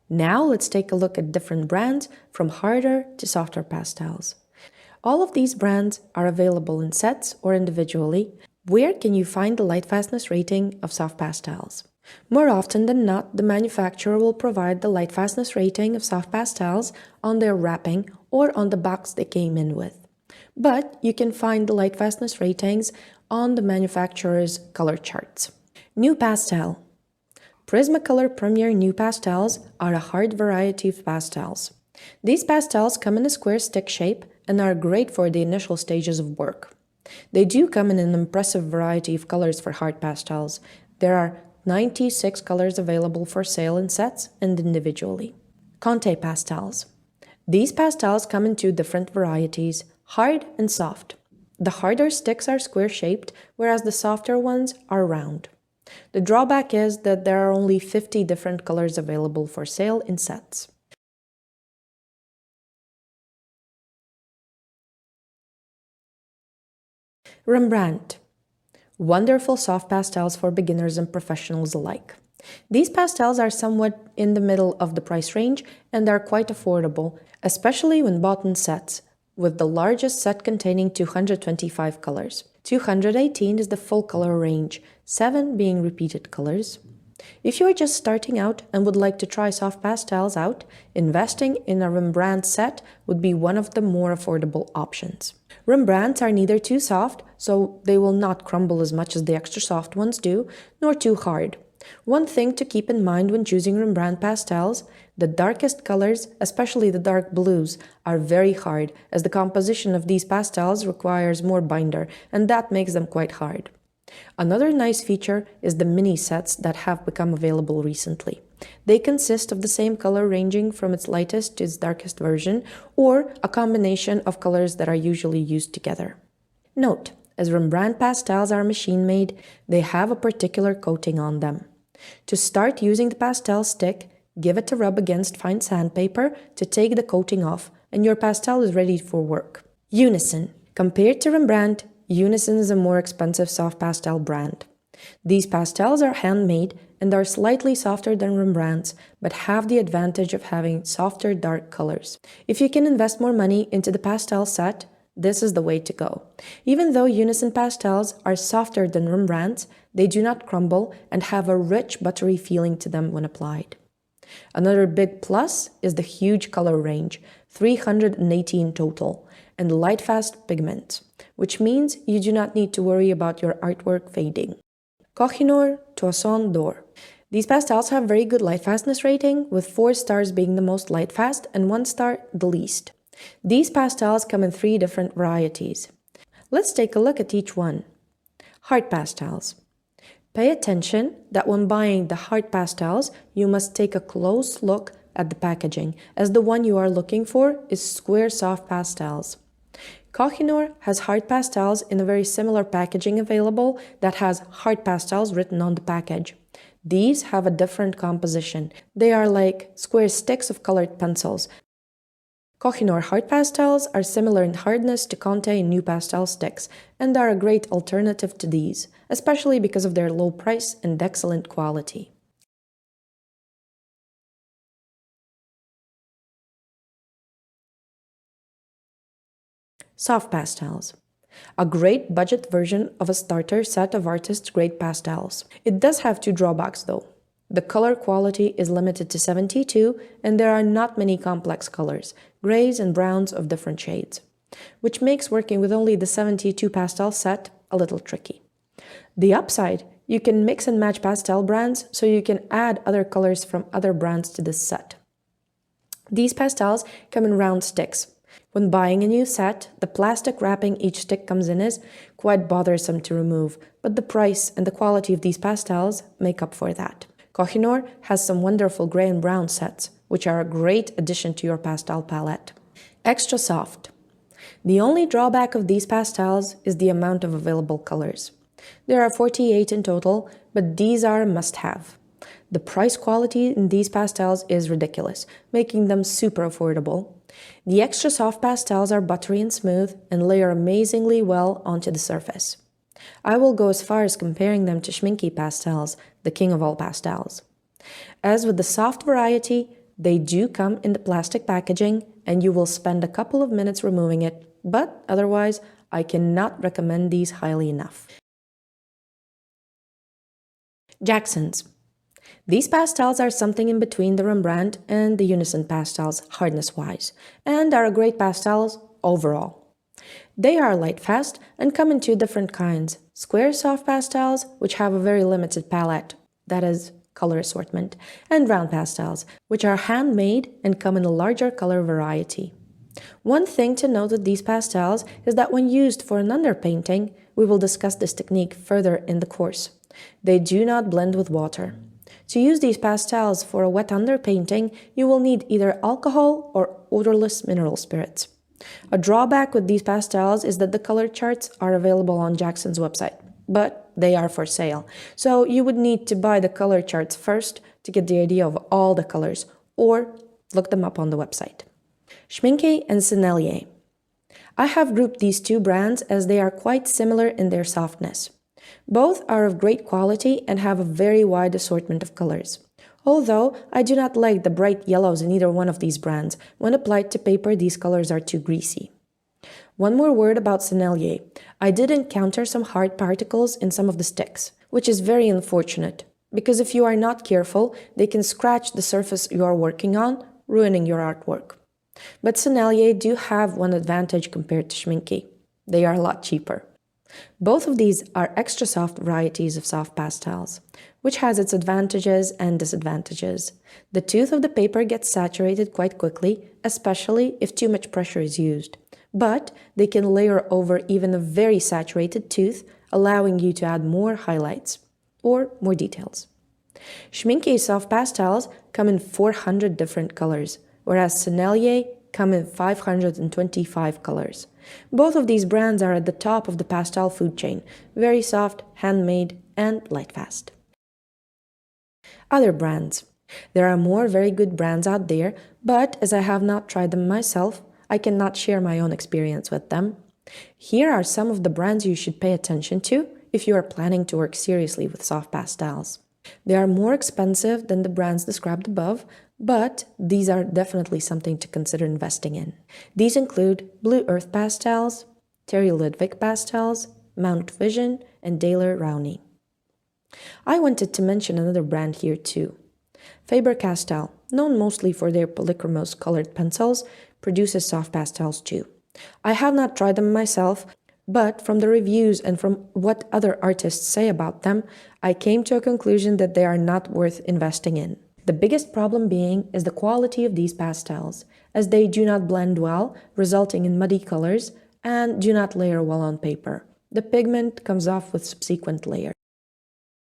Now let's take a look at different brands from harder to softer pastels. All of these brands are available in sets or individually. Where can you find the light fastness rating of soft pastels? More often than not, the manufacturer will provide the light fastness rating of soft pastels on their wrapping or on the box they came in with. But you can find the light fastness ratings on the manufacturer's color charts. New pastel. Prismacolor Premier New Pastels are a hard variety of pastels. These pastels come in a square stick shape and are great for the initial stages of work. They do come in an impressive variety of colors for hard pastels. There are 96 colors available for sale in sets and individually. Conte pastels. These pastels come in two different varieties, hard and soft. The harder sticks are square-shaped, whereas the softer ones are round. The drawback is that there are only 50 different colors available for sale in sets. Rembrandt. Wonderful soft pastels for beginners and professionals alike. These pastels are somewhat in the middle of the price range and are quite affordable, especially when bought in sets, with the largest set containing 225 colors. 218 is the full color range, 7 being repeated colors. If you are just starting out and would like to try soft pastels out, investing in a Rembrandt set would be one of the more affordable options. Rembrandts are neither too soft, so they will not crumble as much as the extra soft ones do, nor too hard. One thing to keep in mind when choosing Rembrandt pastels, the darkest colors, especially the dark blues, are very hard, as the composition of these pastels requires more binder, and that makes them quite hard. Another nice feature is the mini sets that have become available recently. They consist of the same color ranging from its lightest to its darkest version, or a combination of colors that are usually used together. Note, as Rembrandt pastels are machine-made, they have a particular coating on them. To start using the pastel stick, give it a rub against fine sandpaper to take the coating off, and your pastel is ready for work. Unison. Compared to Rembrandt, Unison is a more expensive soft pastel brand. These pastels are handmade and are slightly softer than Rembrandt's, but have the advantage of having softer dark colors. If you can invest more money into the pastel set, this is the way to go. Even though Unison pastels are softer than Rembrandt's, they do not crumble and have a rich buttery feeling to them when applied. Another big plus is the huge color range, 318 total, and light fast pigment, which means you do not need to worry about your artwork fading. Kohinoor Toison d'Or. These pastels have very good light fastness rating, with 4 stars being the most light fast and 1 star the least. These pastels come in 3 different varieties. Let's take a look at each one. Hard pastels. Pay attention that when buying the hard pastels, you must take a close look at the packaging, as the one you are looking for is square soft pastels. Kohinoor has hard pastels in a very similar packaging available that has hard pastels written on the package. These have a different composition. They are like square sticks of colored pencils. Kohinoor hard pastels are similar in hardness to Conte New Pastel sticks and are a great alternative to these, especially because of their low price and excellent quality. Soft pastels. A great budget version of a starter set of artist-grade pastels. It does have 2 drawbacks though. The color quality is limited to 72 and there are not many complex colors, grays and browns of different shades, which makes working with only the 72 pastel set a little tricky. The upside, you can mix and match pastel brands so you can add other colors from other brands to this set. These pastels come in round sticks. When buying a new set, the plastic wrapping each stick comes in is quite bothersome to remove, but the price and the quality of these pastels make up for that. Kohinoor has some wonderful gray and brown sets, which are a great addition to your pastel palette. Extra soft. The only drawback of these pastels is the amount of available colors. There are 48 in total, but these are a must-have. The price quality in these pastels is ridiculous, making them super affordable. The extra soft pastels are buttery and smooth and layer amazingly well onto the surface. I will go as far as comparing them to Schmincke pastels, the king of all pastels. As with the soft variety, They do come in the plastic packaging, and you will spend a couple of minutes removing it, but otherwise, I cannot recommend these highly enough. Jackson's. These pastels are something in between the Rembrandt and the Unison pastels hardness-wise, and are great pastels overall. They are light fast and come in two different kinds: square soft pastels, which have a very limited palette, that is, color assortment, and round pastels, which are handmade and come in a larger color variety. One thing to note with these pastels is that when used for an underpainting, we will discuss this technique further in the course. They do not blend with water. To use these pastels for a wet underpainting, you will need either alcohol or odorless mineral spirits. A drawback with these pastels is that the color charts are available on Jackson's website, but they are for sale, so you would need to buy the color charts first to get the idea of all the colors, or look them up on the website. Schmincke and Sennelier. I have grouped these two brands as they are quite similar in their softness. Both are of great quality and have a very wide assortment of colors. Although I do not like the bright yellows in either one of these brands, when applied to paper these colors are too greasy. One more word about Sennelier. I did encounter some hard particles in some of the sticks, which is very unfortunate, because if you are not careful, they can scratch the surface you are working on, ruining your artwork. But Sennelier do have one advantage compared to Schmincke. They are a lot cheaper. Both of these are extra soft varieties of soft pastels, which has its advantages and disadvantages. The tooth of the paper gets saturated quite quickly, especially if too much pressure is used. But they can layer over even a very saturated tooth, allowing you to add more highlights or more details. Schmincke soft pastels come in 400 different colors, whereas Sennelier come in 525 colors. Both of these brands are at the top of the pastel food chain, very soft, handmade, and light fast. Other brands. There are more very good brands out there, but as I have not tried them myself, I cannot share my own experience with them. Here are some of the brands you should pay attention to if you are planning to work seriously with soft pastels. They are more expensive than the brands described above, but these are definitely something to consider investing in. These include Blue Earth Pastels, Terry Ludwig Pastels, Mount Vision, and Daler Rowney. I wanted to mention another brand here too. Faber-Castell, known mostly for their polychromos colored pencils, produces soft pastels too. I have not tried them myself, but from the reviews and from what other artists say about them, I came to a conclusion that they are not worth investing in. The biggest problem being is the quality of these pastels, as they do not blend well, resulting in muddy colors, and do not layer well on paper. The pigment comes off with subsequent layers.